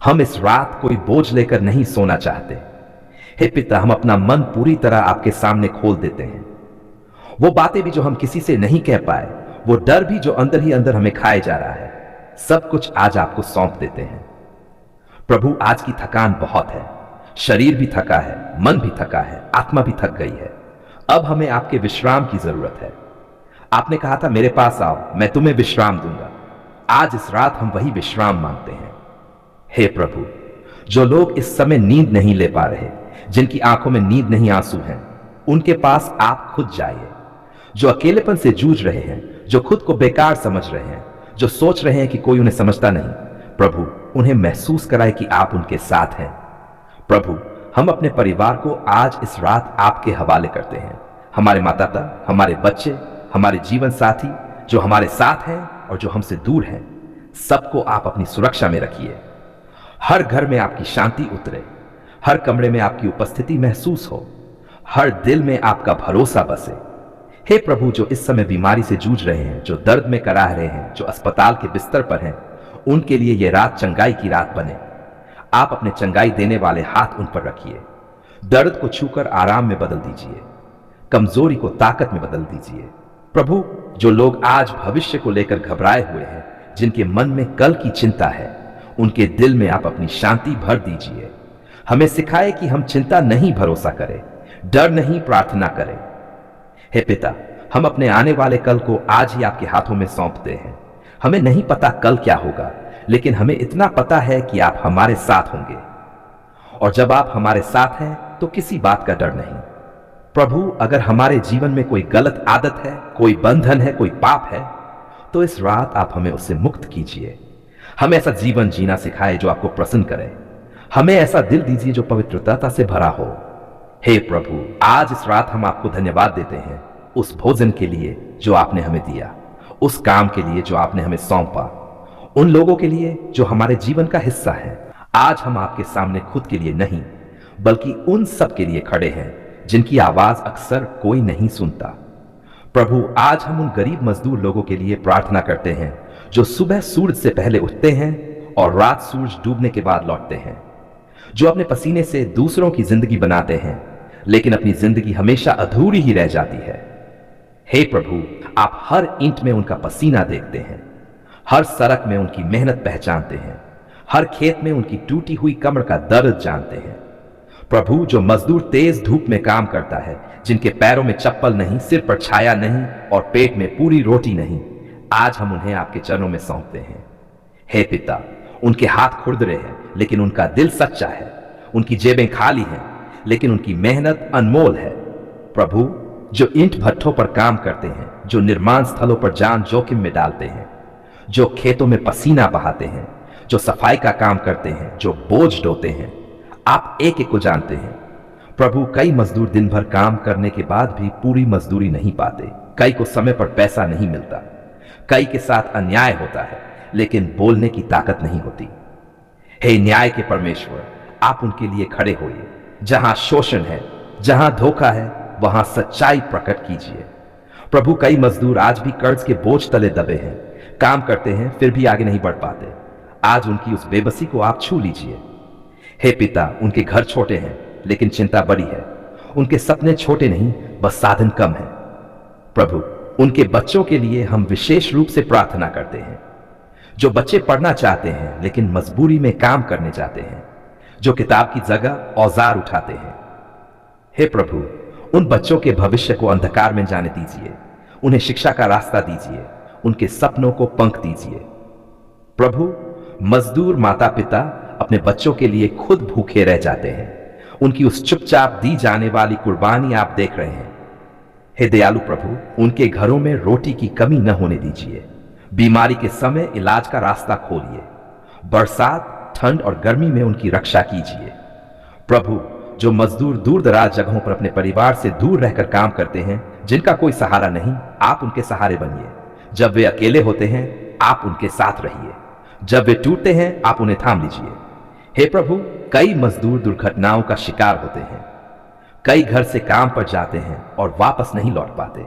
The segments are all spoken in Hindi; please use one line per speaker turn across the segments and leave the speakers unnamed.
हम इस रात कोई बोझ लेकर नहीं सोना चाहते। हे पिता, हम अपना मन पूरी तरह आपके सामने खोल देते हैं। वो बातें भी जो हम किसी से नहीं कह पाए, वो डर भी जो अंदर ही अंदर हमें खाए जा रहा है, सब कुछ आज आपको सौंप देते हैं। प्रभु, आज की थकान बहुत है। शरीर भी थका है, मन भी थका है, आत्मा भी थक गई है। अब हमें आपके विश्राम की जरूरत है। आपने कहा था, मेरे पास आओ, मैं तुम्हें विश्राम दूंगा। आज इस रात हम वही विश्राम मांगते हैं। हे प्रभु, जो लोग इस समय नींद नहीं ले पा रहे, जिनकी आंखों में नींद नहीं, आंसू हैं, उनके पास आप खुद जाइए। जो अकेलेपन से जूझ रहे हैं, जो खुद को बेकार समझ रहे हैं, जो सोच रहे हैं कि कोई उन्हें समझता नहीं, प्रभु उन्हें महसूस कराए कि आप उनके साथ हैं। प्रभु, हम अपने परिवार को आज इस रात आपके हवाले करते हैं। हमारे माता पिता, हमारे बच्चे, हमारे जीवन साथी, जो हमारे साथ हैं और जो हमसे दूर हैं, सबको आप अपनी सुरक्षा में रखिए। हर घर में आपकी शांति उतरे, हर कमरे में आपकी उपस्थिति महसूस हो, हर दिल में आपका भरोसा बसे। हे प्रभु, जो इस समय बीमारी से जूझ रहे हैं, जो दर्द में कराह रहे हैं, जो अस्पताल के बिस्तर पर हैं, उनके लिए यह रात चंगाई की रात बने। आप अपने चंगाई देने वाले हाथ उन पर रखिए। दर्द को छूकर आराम में बदल दीजिए, कमजोरी को ताकत में बदल दीजिए। प्रभु, जो लोग आज भविष्य को लेकर घबराए हुए हैं, जिनके मन में कल की चिंता है, उनके दिल में आप अपनी शांति भर दीजिए। हमें सिखाए कि हम चिंता नहीं, भरोसा करें, डर नहीं, प्रार्थना करें। हे पिता, हम अपने आने वाले कल को आज ही आपके हाथों में सौंपते हैं। हमें नहीं पता कल क्या होगा, लेकिन हमें इतना पता है कि आप हमारे साथ होंगे। और जब आप हमारे साथ हैं तो किसी बात का डर नहीं। प्रभु, अगर हमारे जीवन में कोई गलत आदत है, कोई बंधन है, कोई पाप है, तो इस रात आप हमें उससे मुक्त कीजिए। हमें ऐसा जीवन जीना सिखाए जो आपको प्रसन्न करे। हमें ऐसा दिल दीजिए जो पवित्रता से भरा हो। हे प्रभु, आज इस रात हम आपको धन्यवाद देते हैं उस भोजन के लिए जो आपने हमें दिया, उस काम के लिए जो आपने हमें सौंपा, उन लोगों के लिए जो हमारे जीवन का हिस्सा है। आज हम आपके सामने खुद के लिए नहीं, बल्कि उन सब के लिए खड़े हैं जिनकी आवाज अक्सर कोई नहीं सुनता। प्रभु, आज हम उन गरीब मजदूर लोगों के लिए प्रार्थना करते हैं जो सुबह सूरज से पहले उठते हैं और रात सूरज डूबने के बाद लौटते हैं, जो अपने पसीने से दूसरों की जिंदगी बनाते हैं, लेकिन अपनी जिंदगी हमेशा अधूरी ही रह जाती है। हे प्रभु, आप हर ईंट में उनका पसीना देखते हैं, हर सड़क में उनकी मेहनत पहचानते हैं, हर खेत में उनकी टूटी हुई कमर का दर्द जानते हैं। प्रभु, जो मजदूर तेज धूप में काम करता है, जिनके पैरों में चप्पल नहीं, सिर पर छाया नहीं और पेट में पूरी रोटी नहीं, आज हम उन्हें आपके चरणों में सौंपते हैं। हे पिता, उनके हाथ खुरदरे हैं, लेकिन उनका दिल सच्चा है। उनकी जेबें खाली हैं, लेकिन उनकी मेहनत अनमोल है। प्रभु, जो ईंट भट्ठों पर काम करते हैं, जो निर्माण स्थलों पर जान जोखिम में डालते हैं, जो खेतों में पसीना बहाते हैं, जो सफाई का काम करते हैं, जो बोझ ढोते हैं, आप एक एक को जानते हैं। प्रभु, कई मजदूर दिन भर काम करने के बाद भी पूरी मजदूरी नहीं पाते। कई को समय पर पैसा नहीं मिलता, कई के साथ अन्याय होता है, लेकिन बोलने की ताकत नहीं होती। हे न्याय के परमेश्वर, आप उनके लिए खड़े होइए। जहां शोषण है, जहां धोखा है, वहां सच्चाई प्रकट कीजिए। प्रभु, कई मजदूर आज भी कर्ज के बोझ तले दबे हैं, काम करते हैं फिर भी आगे नहीं बढ़ पाते। आज उनकी उस बेबसी को आप छू लीजिए। हे पिता, उनके घर छोटे हैं, लेकिन चिंता बड़ी है। उनके सपने छोटे नहीं, बस साधन कम है। प्रभु, उनके बच्चों के लिए हम विशेष रूप से प्रार्थना करते हैं। जो बच्चे पढ़ना चाहते हैं, लेकिन मजबूरी में काम करने जाते हैं, जो किताब की जगह औजार उठाते हैं। हे प्रभु, उन बच्चों के भविष्य को अंधकार में जाने दीजिए। उन्हें शिक्षा का रास्ता दीजिए, उनके सपनों को पंख दीजिए। प्रभु, मजदूर माता पिता अपने बच्चों के लिए खुद भूखे रह जाते हैं। उनकी उस चुपचाप दी जाने वाली कुर्बानी आप देख रहे हैं। हे दयालु प्रभु, उनके घरों में रोटी की कमी न होने दीजिए। बीमारी के समय इलाज का रास्ता खोलिए। बरसात, ठंड और गर्मी में उनकी रक्षा कीजिए। प्रभु, जो मजदूर दूर दराज जगहों पर अपने परिवार से दूर रहकर काम करते हैं, जिनका कोई सहारा नहीं, आप उनके सहारे बनिए। जब वे अकेले होते हैं, आप उनके साथ रहिए। जब वे टूटते हैं, आप उन्हें थाम लीजिए। हे प्रभु, कई मजदूर दुर्घटनाओं का शिकार होते हैं, कई घर से काम पर जाते हैं और वापस नहीं लौट पाते।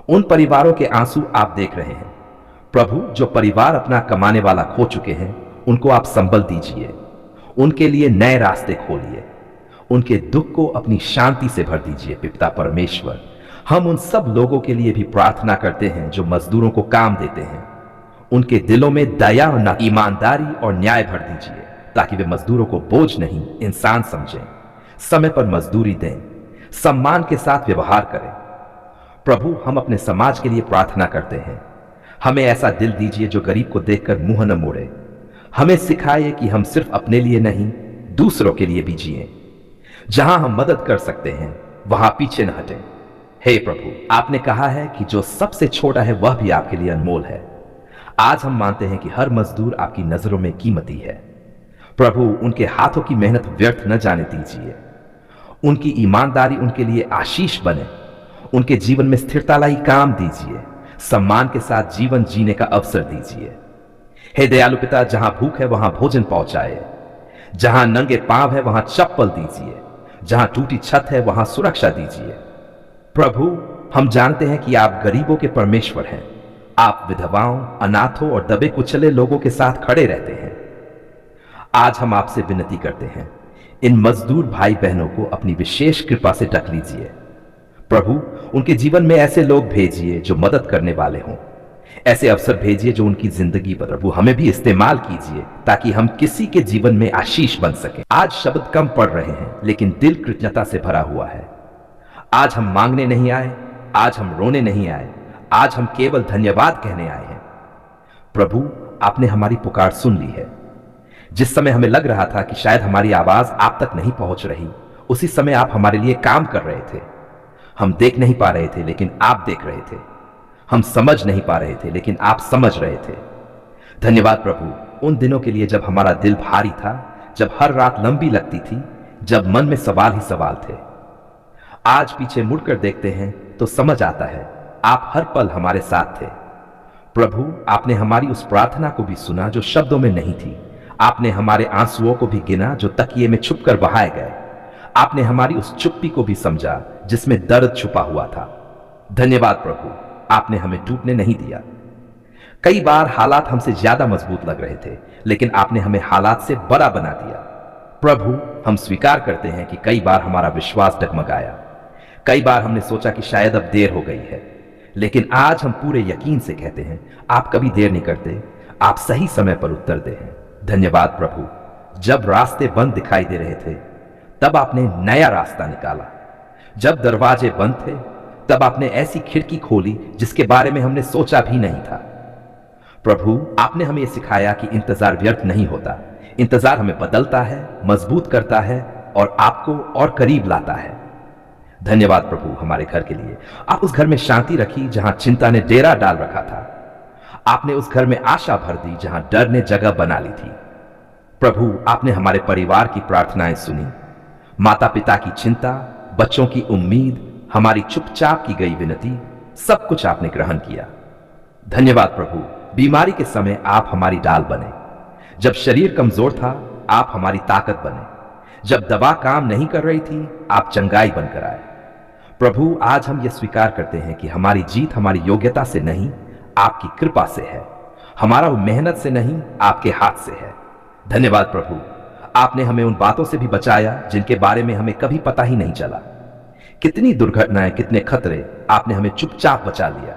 उन परिवारों के आंसू आप देख रहे हैं। प्रभु, जो परिवार अपना कमाने वाला खो चुके हैं, उनको आप संबल दीजिए। उनके लिए नए रास्ते खोलिए, उनके दुख को अपनी शांति से भर दीजिए। पिता परमेश्वर, हम उन सब लोगों के लिए भी प्रार्थना करते हैं जो मजदूरों को काम देते हैं। उनके दिलों में दया और ईमानदारी और न्याय भर दीजिए, ताकि वे मजदूरों को बोझ नहीं, इंसान समझें, समय पर मजदूरी दें, सम्मान के साथ व्यवहार करें। प्रभु, हम अपने समाज के लिए प्रार्थना करते हैं। हमें ऐसा दिल दीजिए जो गरीब को देखकर मुंह न मोड़े। हमें सिखाइए कि हम सिर्फ अपने लिए नहीं, दूसरों के लिए भी जिएं। जहां हम मदद कर सकते हैं वहां पीछे न हटें। हे प्रभु, आपने कहा है कि जो सबसे छोटा है वह भी आपके लिए अनमोल है। आज हम मानते हैं कि हर मजदूर आपकी नजरों में कीमती है। प्रभु, उनके हाथों की मेहनत व्यर्थ न जाने दीजिए। उनकी ईमानदारी उनके लिए आशीष बने। उनके जीवन में स्थिरता लाई काम दीजिए। सम्मान के साथ जीवन जीने का अवसर दीजिए। हे दयालु पिता, जहां भूख है वहां भोजन पहुंचाए, जहां नंगे पांव है वहां चप्पल दीजिए, जहां टूटी छत है वहां सुरक्षा दीजिए। प्रभु, हम जानते हैं कि आप गरीबों के परमेश्वर हैं। आप विधवाओं, अनाथों और दबे कुचले लोगों के साथ खड़े रहते हैं। आज हम आपसे विनती करते हैं, इन मजदूर भाई बहनों को अपनी विशेष कृपा से ढक लीजिए। प्रभु, उनके जीवन में ऐसे लोग भेजिए जो मदद करने वाले हों। ऐसे अवसर भेजिए जो उनकी जिंदगी पर प्रभु हमें भी इस्तेमाल कीजिए, ताकि हम किसी के जीवन में आशीष बन सके। आज शब्द कम पड़ रहे हैं, लेकिन दिल कृतज्ञता से भरा हुआ है। आज हम मांगने नहीं आए, आज हम रोने नहीं आए, आज हम केवल धन्यवाद कहने आए हैं। प्रभु, आपने हमारी पुकार सुन ली है। जिस समय हमें लग रहा था कि शायद हमारी आवाज आप तक नहीं पहुंच रही, उसी समय आप हमारे लिए काम कर रहे थे। हम देख नहीं पा रहे थे, लेकिन आप देख रहे थे। हम समझ नहीं पा रहे थे, लेकिन आप समझ रहे थे। धन्यवाद प्रभु, उन दिनों के लिए जब हमारा दिल भारी था, जब हर रात लंबी लगती थी, जब मन में सवाल ही सवाल थे। आज पीछे मुड़कर देखते हैं तो समझ आता है आप हर पल हमारे साथ थे। प्रभु, आपने हमारी उस प्रार्थना को भी सुना जो शब्दों में नहीं थी। आपने हमारे आंसुओं को भी गिना जो तकिए में छुपकर बहाए गए। आपने हमारी उस चुप्पी को भी समझा जिसमें दर्द छुपा हुआ था। धन्यवाद प्रभु, आपने हमें टूटने नहीं दिया। कई बार हालात हमसे ज्यादा मजबूत लग रहे थे, लेकिन आपने हमें हालात से बड़ा बना दिया। प्रभु, हम स्वीकार करते हैं कि कई बार हमारा विश्वास डगमगाया। कई बार हमने सोचा कि शायद अब देर हो गई है, लेकिन आज हम पूरे यकीन से कहते हैं आप कभी देर नहीं करते, आप सही समय पर उत्तर दे हैं। धन्यवाद प्रभु, जब रास्ते बंद दिखाई दे रहे थे तब आपने नया रास्ता निकाला। जब दरवाजे बंद थे तब आपने ऐसी खिड़की खोली जिसके बारे में हमने सोचा भी नहीं था। प्रभु, आपने हमें यह सिखाया कि इंतजार व्यर्थ नहीं होता। इंतजार हमें बदलता है, मजबूत करता है और आपको और करीब लाता है। धन्यवाद प्रभु हमारे घर के लिए। आप उस घर में शांति रखी जहां चिंता ने डेरा डाल रखा था। आपने उस घर में आशा भर दी जहां डर ने जगह बना ली थी। प्रभु, आपने हमारे परिवार की प्रार्थनाएं सुनी। माता पिता की चिंता, बच्चों की उम्मीद, हमारी चुपचाप की गई विनती, सब कुछ आपने ग्रहण किया। धन्यवाद प्रभु, बीमारी के समय आप हमारी डाल बने। जब शरीर कमजोर था आप हमारी ताकत बने। जब दवा काम नहीं कर रही थी आप चंगाई बनकर आए। प्रभु, आज हम यह स्वीकार करते हैं कि हमारी जीत हमारी योग्यता से नहीं, आपकी कृपा से है। हमारा वो मेहनत से नहीं, आपके हाथ से है। धन्यवाद प्रभु, आपने हमें उन बातों से भी बचाया जिनके बारे में हमें कभी पता ही नहीं चला। कितनी दुर्घटनाएं, कितने खतरे आपने हमें चुपचाप बचा लिया।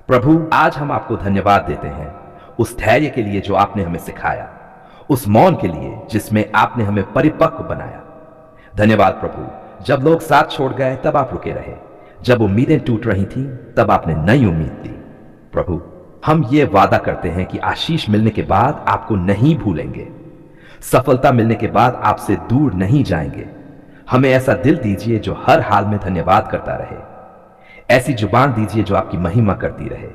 प्रभु, आज हम आपको धन्यवाद देते हैं उस धैर्य के लिए जो आपने हमें सिखाया, उस मौन के लिए जिसमें आपने हमें परिपक्व बनाया। धन्यवाद प्रभु, जब लोग साथ छोड़ गए तब आप रुके रहे। जब उम्मीदें टूट रही थीं तब आपने नई उम्मीद दी। प्रभु, हम ये वादा करते हैं कि आशीष मिलने के बाद आपको नहीं भूलेंगे। सफलता मिलने के बाद आपसे दूर नहीं जाएंगे। हमें ऐसा दिल दीजिए जो हर हाल में धन्यवाद करता रहे। ऐसी जुबान दीजिए जो आपकी महिमा करती रहे।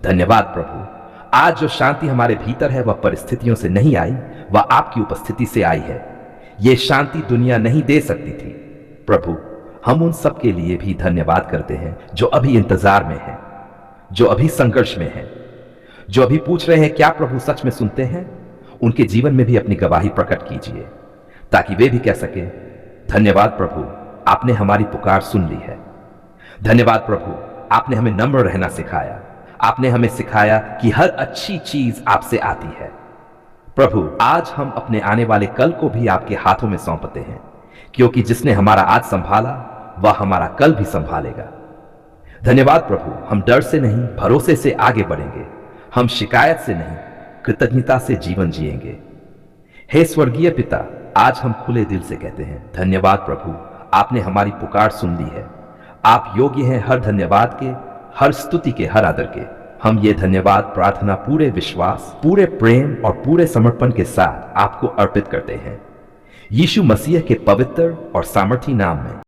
धन्यवाद प्रभु, आज जो शांति हमारे भीतर है वह परिस्थितियों से नहीं आई, वह आपकी उपस्थिति से आई है। यह शांति दुनिया नहीं दे सकती थी। प्रभु, हम उन सब के लिए भी धन्यवाद करते हैं जो अभी इंतजार में हैं, जो अभी संघर्ष में हैं, जो अभी पूछ रहे हैं क्या प्रभु सच में सुनते हैं। उनके जीवन में भी अपनी गवाही प्रकट कीजिए ताकि वे भी कह सके धन्यवाद प्रभु, आपने हमारी पुकार सुन ली है। धन्यवाद प्रभु, आपने हमें नम्र रहना सिखाया। आपने हमें सिखाया कि हर अच्छी चीज आपसे आती है। प्रभु, आज हम अपने आने वाले कल को भी आपके हाथों में सौंपते हैं, क्योंकि जिसने हमारा आज संभाला वह हमारा कल भी संभालेगा। धन्यवाद प्रभु, हम डर से नहीं भरोसे से आगे बढ़ेंगे। हम शिकायत से नहीं कृतज्ञता से जीवन जिएंगे। हे स्वर्गीय पिता, आज हम खुले दिल से कहते हैं धन्यवाद प्रभु, आपने हमारी पुकार सुन ली है। आप योग्य हैं हर धन्यवाद के, हर स्तुति के, हर आदर के। हम ये धन्यवाद प्रार्थना पूरे विश्वास, पूरे प्रेम और पूरे समर्पण के साथ आपको अर्पित करते हैं, यीशु मसीह के पवित्र और सामर्थी नाम में।